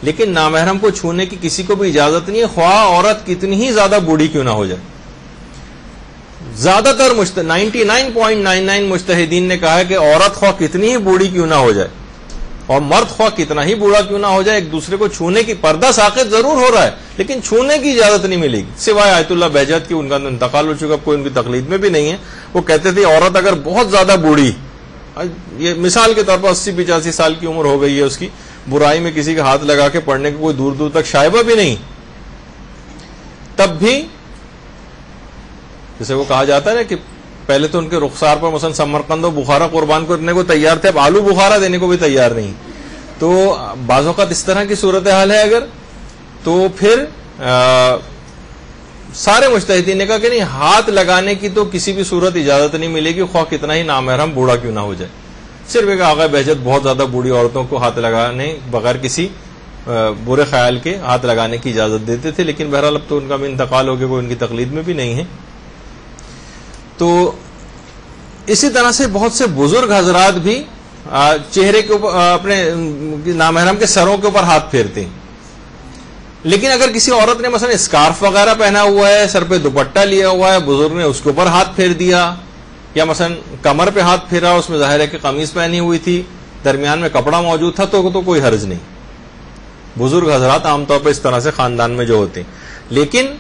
لیکن نامحرم کو چھونے کی کسی کو بھی اجازت نہیں ہے، خواہ عورت کتنی ہی زیادہ بوڑھی کیوں نہ ہو جائے. زیادہ تر 99.99 مجتہدین نے کہا ہے کہ عورت خواہ کتنی ہی بوڑھی کیوں نہ ہو جائے اور مرد خواہ کتنا ہی بوڑھا کیوں نہ ہو جائے، ایک دوسرے کو چھونے کی پردہ ساقط ضرور ہو رہا ہے لیکن چھونے کی اجازت نہیں ملے گی، سوائے آیت اللہ بہجت کی، ان کا انتقال ہو چکا، کوئی ان کی تقلید میں بھی نہیں ہے. وہ کہتے تھے عورت اگر بہت زیادہ بوڑھی، یہ مثال کے طور پر 80-85 سال کی عمر ہو گئی ہے اس کی، برائی میں کسی کا ہاتھ لگا کے پڑھنے کا کوئی دور دور تک شائبہ بھی نہیں، تب بھی جسے وہ کہا جاتا ہے نا کہ پہلے تو ان کے رخسار پر مثلا سمرقند و بخارا قربان کرنے کو تیار تھے، اب آلو بخارا دینے کو بھی تیار نہیں. تو بعض اوقات اس طرح کی صورتحال ہے اگر، تو پھر سارے مجتہدین نے کہا کہ نہیں، ہاتھ لگانے کی تو کسی بھی صورت اجازت نہیں ملے گی، خواہ کتنا ہی نامحرم بوڑھا کیوں نہ ہو جائے. صرف ایک آغا بہجت بہت زیادہ بوڑھی عورتوں کو ہاتھ لگانے بغیر کسی برے خیال کے ہاتھ لگانے کی اجازت دیتے تھے، لیکن بہرحال اب تو ان کا بھی انتقال ہو گیا، کوئی ان کی تقلید میں بھی نہیں ہے. تو اسی طرح سے بہت سے بزرگ حضرات بھی چہرے کے اوپر اپنے نامحرم کے سروں کے اوپر ہاتھ پھیرتے ہیں. لیکن اگر کسی عورت نے مثلا اسکارف وغیرہ پہنا ہوا ہے، سر پہ دوپٹہ لیا ہوا ہے، بزرگ نے اس کے اوپر ہاتھ پھیر دیا، یا مثلا کمر پہ ہاتھ پھیرا، اس میں ظاہر ہے کہ قمیض پہنی ہوئی تھی، درمیان میں کپڑا موجود تھا، تو کوئی حرج نہیں. بزرگ حضرات عام طور پہ اس طرح سے خاندان میں جو ہوتے ہیں. لیکن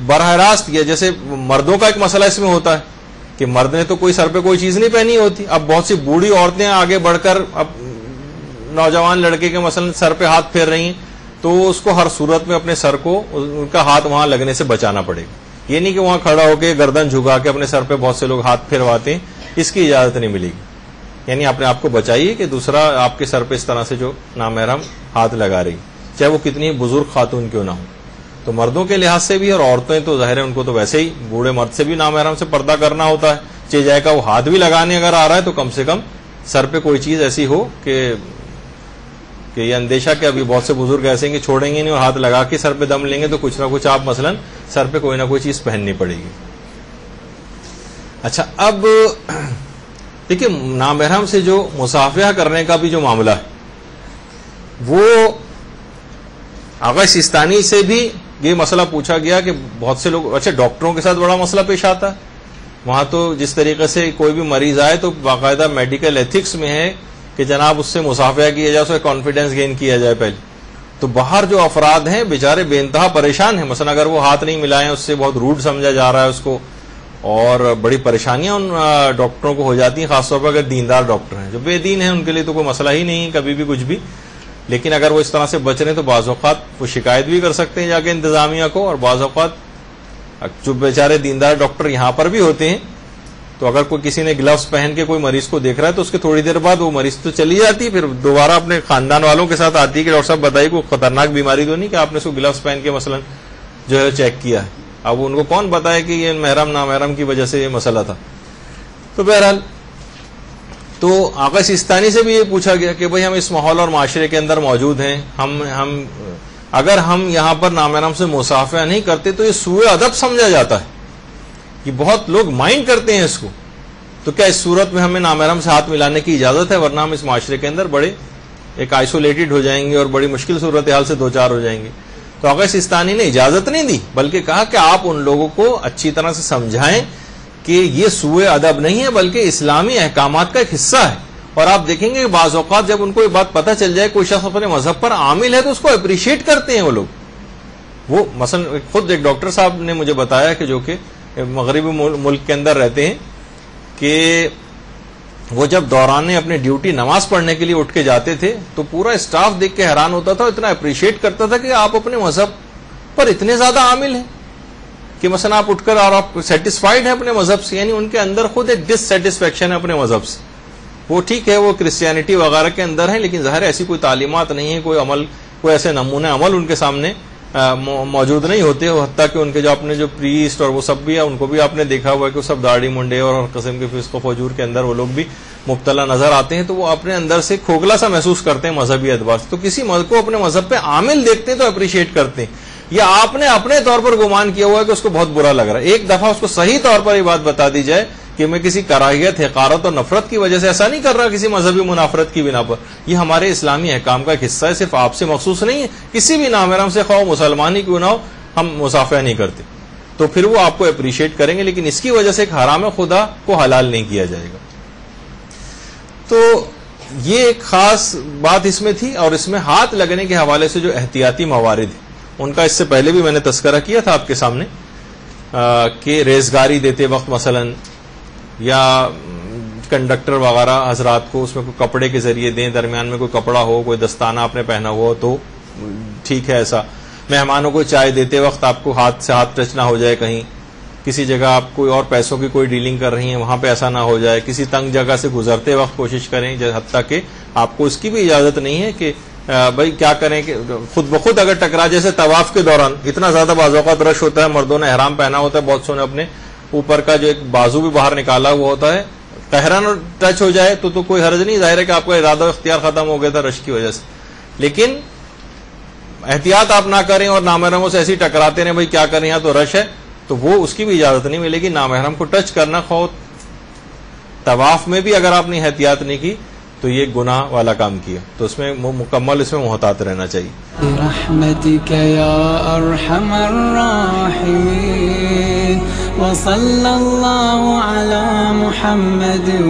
براہ راست یہ جیسے مردوں کا ایک مسئلہ اس میں ہوتا ہے کہ مرد نے تو کوئی سر پہ کوئی چیز نہیں پہنی ہوتی، اب بہت سی بوڑھی عورتیں آگے بڑھ کر اب نوجوان لڑکے کے مثلا سر پہ ہاتھ پھیر رہی ہیں، تو اس کو ہر صورت میں اپنے سر کو، ان کا ہاتھ وہاں لگنے سے بچانا پڑے گا. یہ نہیں کہ وہاں کھڑا ہو کے گردن جھکا کے اپنے سر پہ بہت سے لوگ ہاتھ پھیرواتے ہیں، اس کی اجازت نہیں ملے گی. یعنی اپنے آپ کو بچائیے کہ دوسرا آپ کے سر پہ اس طرح سے جو نامحرم ہاتھ لگا رہی، چاہے وہ کتنی بزرگ خاتون کیوں نہ ہو. تو مردوں کے لحاظ سے بھی، اور عورتیں تو ظاہر ہے ان کو تو ویسے ہی بوڑھے مرد سے بھی نامحرم سے پردہ کرنا ہوتا ہے، چاہے جائے کا وہ ہاتھ بھی لگانے اگر آ رہا ہے تو کم سے کم سر پہ کوئی چیز ایسی ہو کہ یہ اندیشہ کہ ابھی بہت سے بزرگ ایسے ہیں کہ چھوڑیں گے نہیں اور ہاتھ لگا کے سر پہ دم لیں گے، تو کچھ نہ کچھ آپ مثلا سر پہ کوئی نہ کوئی چیز پہننی پڑے گی. اچھا، اب دیکھیے نامحرم سے جو مصافحہ کرنے کا بھی جو معاملہ ہے، وہ آغا سیستانی سے بھی یہ مسئلہ پوچھا گیا کہ بہت سے لوگ، اچھا ڈاکٹروں کے ساتھ بڑا مسئلہ پیش آتا ہے وہاں، تو جس طریقے سے کوئی بھی مریض آئے تو باقاعدہ میڈیکل ایتھکس میں ہے کہ جناب اس سے مصافحہ کیا جائے، اس سے کانفیڈنس گین کیا جائے پہلے. تو باہر جو افراد ہیں بیچارے بے انتہا پریشان ہیں، مثلا اگر وہ ہاتھ نہیں ملائیں اس سے بہت روڈ سمجھا جا رہا ہے اس کو، اور بڑی پریشانیاں ان ڈاکٹروں کو ہو جاتی ہیں، خاص طور پر اگر دیندار ڈاکٹر ہیں. جو بے دین ہیں ان کے لیے تو کوئی مسئلہ ہی نہیں ہے کبھی بھی کچھ بھی، لیکن اگر وہ اس طرح سے بچ رہے ہیں تو بعض اوقات وہ شکایت بھی کر سکتے ہیں جا کے انتظامیہ کو، اور بعض اوقات جو بیچارے دیندار ڈاکٹر یہاں پر بھی ہوتے ہیں، تو اگر کوئی کسی نے گلوز پہن کے کوئی مریض کو دیکھ رہا ہے تو اس کے تھوڑی دیر بعد وہ مریض تو چلی جاتی ہے، پھر دوبارہ اپنے خاندان والوں کے ساتھ آتی ہے کہ ڈاکٹر صاحب بتائیے کوئی خطرناک بیماری تو نہیں کہ آپ نے اس کو گلوز پہن کے مثلا جو ہے چیک کیا ہے. اب ان کو کون بتائے کہ یہ محرم نامحرم کی وجہ سے یہ مسئلہ تھا. تو بہرحال تو آقا سیستانی سے بھی یہ پوچھا گیا کہ بھئی ہم اس ماحول اور معاشرے کے اندر موجود ہیں، ہم اگر ہم یہاں پر نامحرم سے مصافحہ نہیں کرتے تو یہ سوء ادب سمجھا جاتا ہے، یہ بہت لوگ مائنڈ کرتے ہیں اس کو. تو کیا اس صورت میں ہمیں نامحرم سے ہاتھ ملانے کی اجازت ہے؟ ورنہ ہم اس معاشرے کے اندر بڑے ایک آئسولیٹڈ ہو جائیں گے اور بڑی مشکل صورتحال سے دوچار ہو جائیں گے. تو آقا سیستانی نے اجازت نہیں دی، بلکہ کہا کہ آپ ان لوگوں کو اچھی طرح سے سمجھائیں کہ یہ سوء ادب نہیں ہے بلکہ اسلامی احکامات کا ایک حصہ ہے. اور آپ دیکھیں گے کہ بعض اوقات جب ان کو یہ بات پتہ چل جائے کوئی شخص اپنے مذہب پر عامل ہے تو اس کو اپریشیٹ کرتے ہیں وہ لوگ. وہ مثلا خود ایک ڈاکٹر صاحب نے مجھے بتایا کہ جو کہ مغربی ملک کے اندر رہتے ہیں، کہ وہ جب دوران اپنی ڈیوٹی نماز پڑھنے کے لیے اٹھ کے جاتے تھے تو پورا اسٹاف دیکھ کے حیران ہوتا تھا، اتنا اپریشیٹ کرتا تھا کہ آپ اپنے مذہب پر اتنے زیادہ عامل ہیں کہ مثلا آپ اٹھ کر اور آپ سیٹسفائیڈ ہیں اپنے مذہب سے. یعنی ان کے اندر خود ایک ڈس سیٹسفیکشن ہے اپنے مذہب سے. وہ ٹھیک ہے وہ کرسچینٹی وغیرہ کے اندر ہے، لیکن ظاہر ایسی کوئی تعلیمات نہیں ہے، کوئی عمل، کوئی ایسے نمونے عمل ان کے سامنے موجود نہیں ہوتے. حتیٰ کہ ان کے جو اپنے جو پریسٹ اور وہ سب بھی ہے ان کو بھی آپ نے دیکھا ہوا ہے کہ وہ سب داڑھی منڈے اور ہر قسم کے فسق و فجور کے اندر وہ لوگ بھی مبتلا نظر آتے ہیں. تو وہ اپنے اندر سے کھوکھلا سا محسوس کرتے ہیں مذہبی اعتبار سے. تو کسی مذہب کو اپنے مذہب پہ عامل دیکھتے ہیں تو اپریشیٹ کرتے ہیں. یا آپ نے اپنے طور پر گمان کیا ہوا ہے کہ اس کو بہت برا لگ رہا ہے. ایک دفعہ اس کو صحیح طور پر یہ بات بتا دی جائے کہ میں کسی کراہیت، حقارت اور نفرت کی وجہ سے ایسا نہیں کر رہا، کسی مذہبی منافرت کی بنا پر. یہ ہمارے اسلامی احکام کا ایک حصہ ہے، صرف آپ سے مخصوص نہیں ہے. کسی بھی نامحرم سے، خواہ مسلمان ہی کیوں نہ ہو، ہم مصافحہ نہیں کرتے. تو پھر وہ آپ کو اپریشیٹ کریں گے، لیکن اس کی وجہ سے ایک حرام خدا کو حلال نہیں کیا جائے گا. تو یہ ایک خاص بات اس میں تھی. اور اس میں ہاتھ لگنے کے حوالے سے جو احتیاطی موارد ہیں ان کا اس سے پہلے بھی میں نے تذکرہ کیا تھا آپ کے سامنے، کہ ریزگاری دیتے وقت مثلا یا کنڈکٹر وغیرہ حضرات کو اس میں کوئی کپڑے کے ذریعے دیں، درمیان میں کوئی کپڑا ہو، کوئی دستانہ آپ نے پہنا ہو تو ٹھیک ہے ایسا. مہمانوں کو چائے دیتے وقت آپ کو ہاتھ سے ہاتھ ٹچ نہ ہو جائے، کہیں کسی جگہ آپ کوئی اور پیسوں کی کوئی ڈیلنگ کر رہی ہیں وہاں پہ ایسا نہ ہو جائے. کسی تنگ جگہ سے گزرتے وقت کوشش کریں، حتیٰ کہ آپ کو اس کی بھی اجازت نہیں ہے کہ بھائی کیا کریں کہ خود بخود اگر ٹکرا، جیسے طواف کے دوران اتنا زیادہ بعض اوقات رش ہوتا ہے، مردوں نے احرام پہنا ہوتا ہے، بہت سو نے اپنے اوپر کا جو ایک بازو بھی باہر نکالا ہوا ہوتا ہے، قہرن ٹچ ہو جائے تو کوئی حرج نہیں، ظاہر ہے کہ آپ کا ارادہ اختیار ختم ہو گیا تھا رش کی وجہ سے. لیکن احتیاط آپ نہ کریں اور نامحرموں سے ایسی ٹکراتے رہیں، بھائی کیا کریں یہاں تو رش ہے، تو وہ اس کی بھی اجازت نہیں ملے گی. نامحرم کو ٹچ کرنا، خود طواف میں بھی اگر آپ نے احتیاط نہیں کی تو یہ گناہ والا کام کیا. تو اس میں مکمل اس میں محتاط رہنا چاہیے. برحمتک یا ارحم الراحمین وصلی اللہ علی محمد و